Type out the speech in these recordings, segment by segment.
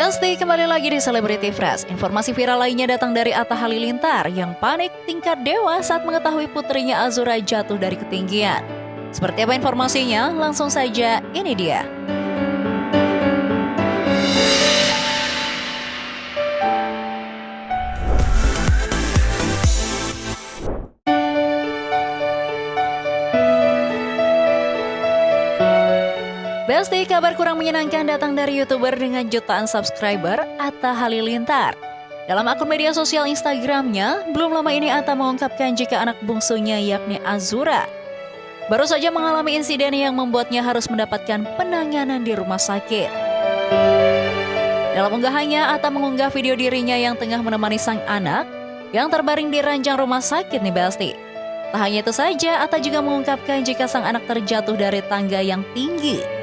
Besti kembali lagi di Celebrity Fresh. Informasi viral lainnya datang dari Atta Halilintar yang panik tingkat dewa saat mengetahui putrinya Azura jatuh dari ketinggian. Seperti apa informasinya? Langsung saja, ini dia. Besti, kabar kurang menyenangkan datang dari YouTuber dengan jutaan subscriber, Atta Halilintar. Dalam akun media sosial Instagramnya, belum lama ini Atta mengungkapkan jika anak bungsunya yakni Azura baru saja mengalami insiden yang membuatnya harus mendapatkan penanganan di rumah sakit. Dalam unggahannya, Atta mengunggah video dirinya yang tengah menemani sang anak yang terbaring di ranjang rumah sakit nih Besti. Tak hanya itu saja, Atta juga mengungkapkan jika sang anak terjatuh dari tangga yang tinggi.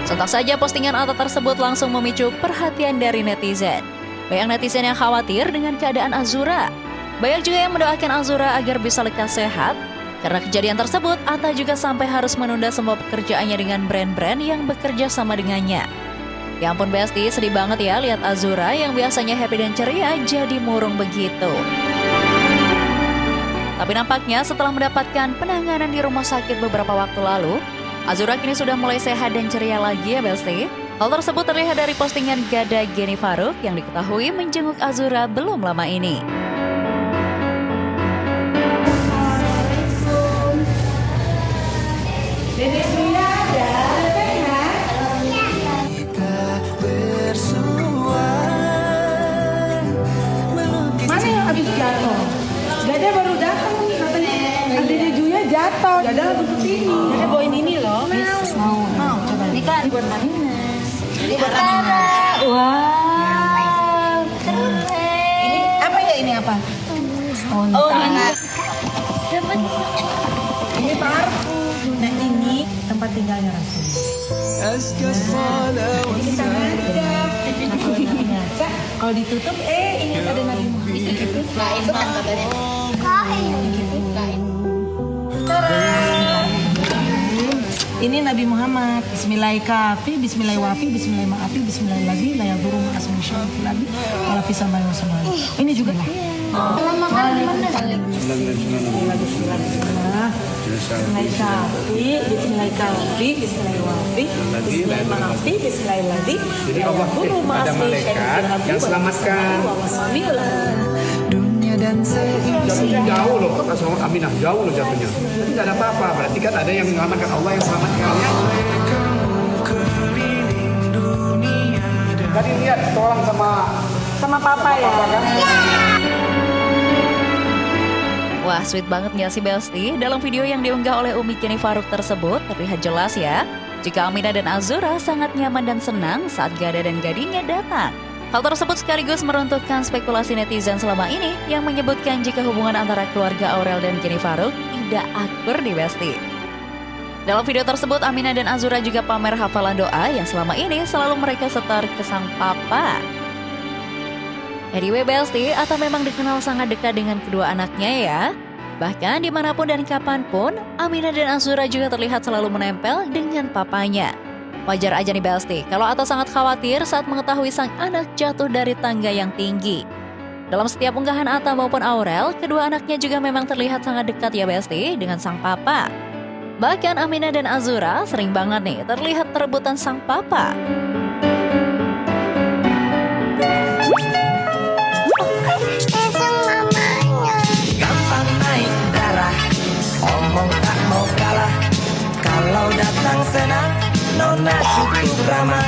Sontak saja postingan Atta tersebut langsung memicu perhatian dari netizen. Banyak netizen yang khawatir dengan keadaan Azura. Banyak juga yang mendoakan Azura agar bisa lekas sehat. Karena kejadian tersebut, Atta juga sampai harus menunda semua pekerjaannya dengan brand-brand yang bekerja sama dengannya. Ya ampun Besti, sedih banget ya lihat Azura yang biasanya happy dan ceria jadi murung begitu. Tapi nampaknya setelah mendapatkan penanganan di rumah sakit beberapa waktu lalu, Azura kini sudah mulai sehat dan ceria lagi ya Besti. Hal tersebut terlihat dari postingan Gada Geni Faruk yang diketahui menjenguk Azura belum lama ini. Dedek Suya ada, sehat? Kita bersuara. Mana yang habis jatuh? Dada baru datang nih katanya. Dedek Juya jatuh. Dada habis kesini. Dada bawain ini loh. Mau coba. Ini kan buat Marines. Ini buat Marines. Wow. Ini apa ya ini apa? Oh ini. Ini parfum. Nah ini tempat tinggalnya Rasul. Jadi kita ngaca. Kalau ditutup, ini ada Nabi Muhammad. Kain bang katanya. Kain. Ini Nabi Muhammad. Bismillahirrahmanirrahim. Bismillahirrahmanirrahim. Bismillahirrahmanirrahim. Bismillahirrahmanirrahim. La yadurru ma'asmi syai'un fil ardi wala fis samai wa samai. Ini juga. Jadi Allah ada malaikat yang selamatkan. Dunia dan jatuhnya jauh loh, Rasulullah Aminah jauh loh jatuhnya. Tapi tidak ada apa-apa, berarti kan ada yang menyelamatkan, Allah yang selamatkan ya. Tadi lihat tolong Sama papa ya. Wah, sweet banget nggak sih Besti? Dalam video yang diunggah oleh Umi Geni Faruk tersebut, terlihat jelas ya, jika Aminah dan Azura sangat nyaman dan senang saat Gada dan Gadinya datang. Hal tersebut sekaligus meruntuhkan spekulasi netizen selama ini yang menyebutkan jika hubungan antara keluarga Aurel dan Geni Faruk tidak akur di Besti. Dalam video tersebut, Aminah dan Azura juga pamer hafalan doa yang selama ini selalu mereka setor ke sang papa. Anyway Besti, Atta memang dikenal sangat dekat dengan kedua anaknya ya. Bahkan dimanapun dan kapanpun, Aminah dan Azura juga terlihat selalu menempel dengan papanya. Wajar aja nih Besti, kalau Atta sangat khawatir saat mengetahui sang anak jatuh dari tangga yang tinggi. Dalam setiap unggahan Atta maupun Aurel, kedua anaknya juga memang terlihat sangat dekat ya Besti dengan sang papa. Bahkan Aminah dan Azura sering banget nih terlihat perebutan sang papa. Omong tak mau kalah, kalau datang senang, nona cukup ramah.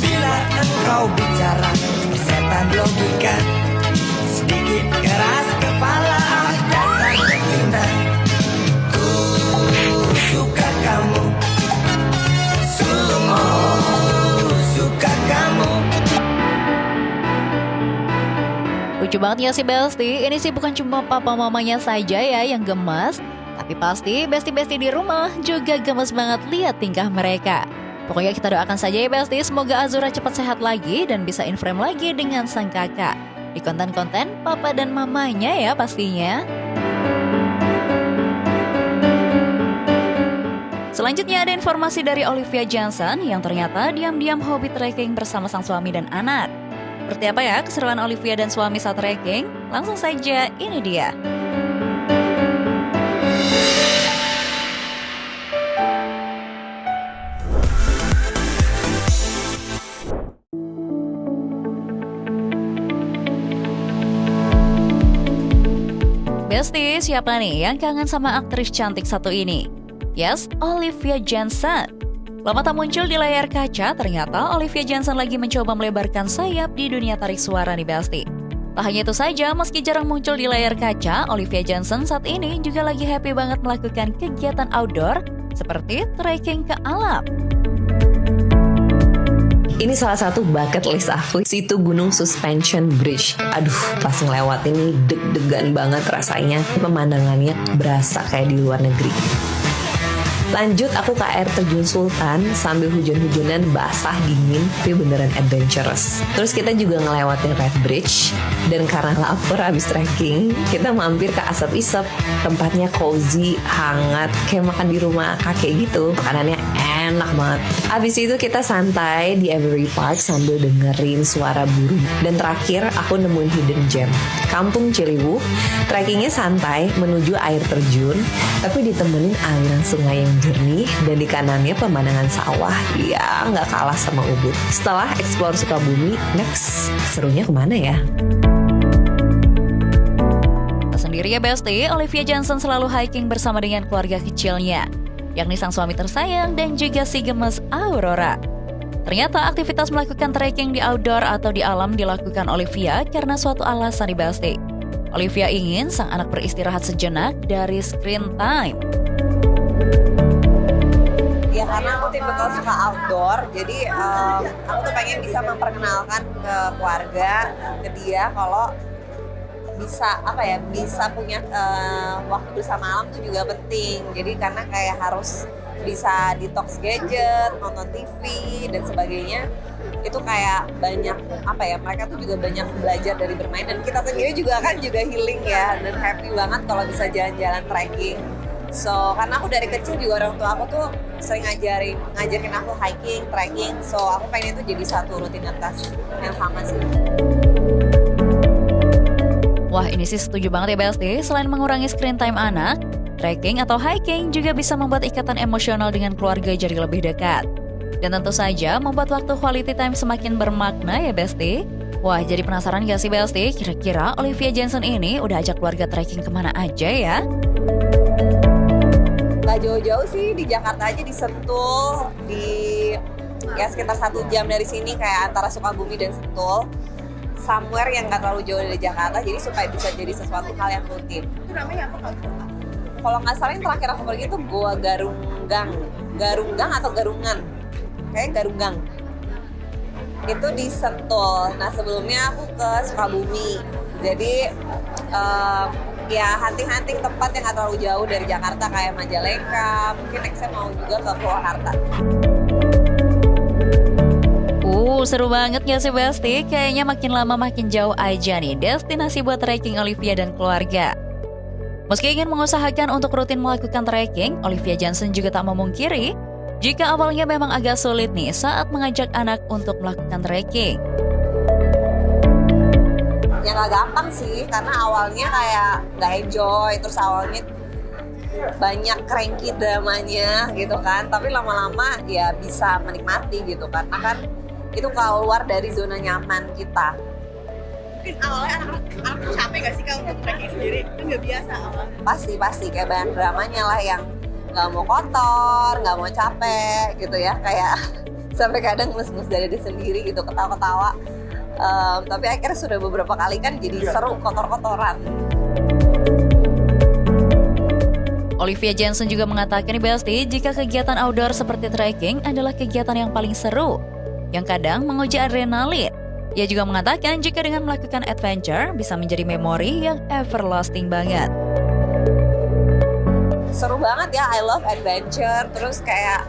Bila engkau bicara, setan logika, sedikit keras kepala, dasar terhindar. Ku suka kamu, sungguh suka kamu. Lucu banget ya si Besti, ini sih bukan cuma papa mamanya saja ya yang gemas. Tapi pasti besti-besti di rumah juga gemes banget lihat tingkah mereka. Pokoknya kita doakan saja ya Besti, semoga Azura cepat sehat lagi dan bisa in frame lagi dengan sang kakak. Di konten-konten papa dan mamanya ya pastinya. Selanjutnya ada informasi dari Olivia Johnson yang ternyata diam-diam hobi trekking bersama sang suami dan anak. Seperti apa ya keseruan Olivia dan suami saat trekking? Langsung saja, ini dia. Besti, siapa nih yang kangen sama aktris cantik satu ini? Yes, Olivia Johnson. Lama tak muncul di layar kaca, ternyata Olivia Johnson lagi mencoba melebarkan sayap di dunia tarik suara nih Besti. Tak hanya itu saja, meski jarang muncul di layar kaca, Olivia Johnson saat ini juga lagi happy banget melakukan kegiatan outdoor seperti trekking ke alam. Ini salah satu bucket list aku, itu Gunung Suspension Bridge. Aduh, pas ngelewat ini deg-degan banget rasanya. Pemandangannya berasa kayak di luar negeri. Lanjut aku ke air terjun Sultan sambil hujan-hujanan basah dingin, tapi beneran adventurous. Terus kita juga ngelewatin Red Bridge, dan karena lapar habis trekking, kita mampir ke Asap Isep. Tempatnya cozy, hangat, kayak makan di rumah kakek gitu. Makanannya enak banget. Habis itu kita santai di Avery Park sambil dengerin suara burung. Dan terakhir aku nemuin hidden gem, Kampung Ciliwung. Trekkingnya santai menuju air terjun, tapi ditemenin aliran sungai yang jernih, dan di kanannya pemandangan sawah. Ya nggak kalah sama Ubud. Setelah explore Sukabumi, next serunya kemana ya? Tak sendiri ya Besti, Olivia Johnson selalu hiking bersama dengan keluarga kecilnya, yakni sang suami tersayang dan juga si gemes Aurora. Ternyata aktivitas melakukan trekking di outdoor atau di alam dilakukan Olivia karena suatu alasan di Besti. Olivia ingin sang anak beristirahat sejenak dari screen time. Ya karena aku tipikal suka outdoor, jadi aku tuh pengen bisa memperkenalkan ke keluarga, ke dia kalau bisa punya waktu bersama alam tuh juga penting. Jadi karena kayak harus bisa detox gadget, nonton TV dan sebagainya, itu kayak banyak mereka tuh juga banyak belajar dari bermain, dan kita sendiri juga kan juga healing ya, dan happy banget kalau bisa jalan-jalan trekking. So, karena aku dari kecil juga orang tua aku tuh sering ngajarin aku hiking, trekking. So, aku pengen itu jadi satu rutinitas yang sama sih. Wah, ini sih setuju banget ya Besti. Selain mengurangi screen time anak, trekking atau hiking juga bisa membuat ikatan emosional dengan keluarga jadi lebih dekat. Dan tentu saja membuat waktu quality time semakin bermakna ya Besti. Wah, jadi penasaran gak sih Besti? Kira-kira Olivia Johnson ini udah ajak keluarga trekking kemana aja ya? Gak jauh-jauh sih, di Jakarta aja, di Sentul, ya sekitar 1 jam dari sini, kayak antara Sukabumi dan Sentul, somewhere yang gak terlalu jauh dari Jakarta, jadi supaya bisa jadi sesuatu hal yang rutin. Itu namanya apa kalau nggak salah yang terakhir aku pergi itu Goa Garunggang atau Garungan, kayak Garunggang. Itu di Sentul. Nah sebelumnya aku ke Sukabumi, jadi ya hunting-hunting tempat yang gak terlalu jauh dari Jakarta kayak Majalengka, mungkin nextnya mau juga ke Purwakarta. Seru banget gak sih Besti? Kayaknya makin lama makin jauh aja nih destinasi buat trekking Olivia dan keluarga. Meski ingin mengusahakan untuk rutin melakukan trekking, Olivia Johnson juga tak memungkiri jika awalnya memang agak sulit nih saat mengajak anak untuk melakukan trekking. Ya gak gampang sih, karena awalnya kayak gak enjoy, terus awalnya banyak cranky dramanya gitu kan, tapi lama-lama ya bisa menikmati gitu, karena kan itu keluar dari zona nyaman kita. Mungkin awalnya anak tuh capek gak sih kalau untuk trekking sendiri? Kan gak biasa awalnya. Pasti kayak banyak dramanya lah yang gak mau kotor, gak mau capek gitu ya, kayak sampai kadang ngelus-ngelus dada sendiri gitu, ketawa-ketawa. Tapi akhirnya sudah beberapa kali kan jadi seru kotor-kotoran. Olivia Johnson juga mengatakan nih Besti, jika kegiatan outdoor seperti trekking adalah kegiatan yang paling seru, yang kadang menguji adrenalin. Ia juga mengatakan jika dengan melakukan adventure bisa menjadi memori yang everlasting banget. banget ya, I love adventure. Terus kayak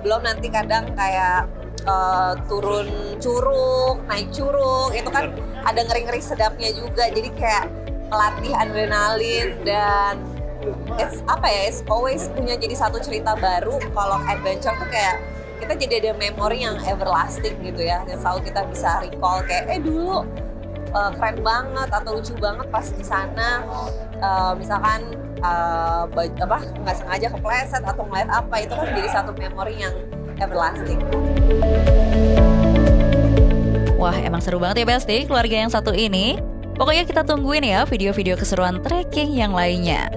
belum nanti kadang kayak turun curug, naik curug, itu kan ada ngeri-ngeri sedapnya juga. Jadi kayak melatih adrenalin dan it's always punya jadi satu cerita baru. Kalau adventure tuh kayak kita jadi ada memori yang everlasting gitu ya, yang selalu kita bisa recall kayak dulu keren banget atau lucu banget pas di sana, misalkan nggak sengaja kepleset atau ngeliat apa, itu kan jadi satu memori yang everlasting. Wah, emang seru banget ya Besti, keluarga yang satu ini. Pokoknya kita tungguin ya video-video keseruan trekking yang lainnya.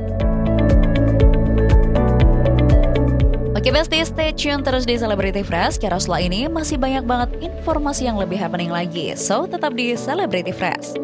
Oke Besti, stay tune terus di Celebrity Fresh, karena setelah ini masih banyak banget informasi yang lebih happening lagi. So, tetap di Celebrity Fresh.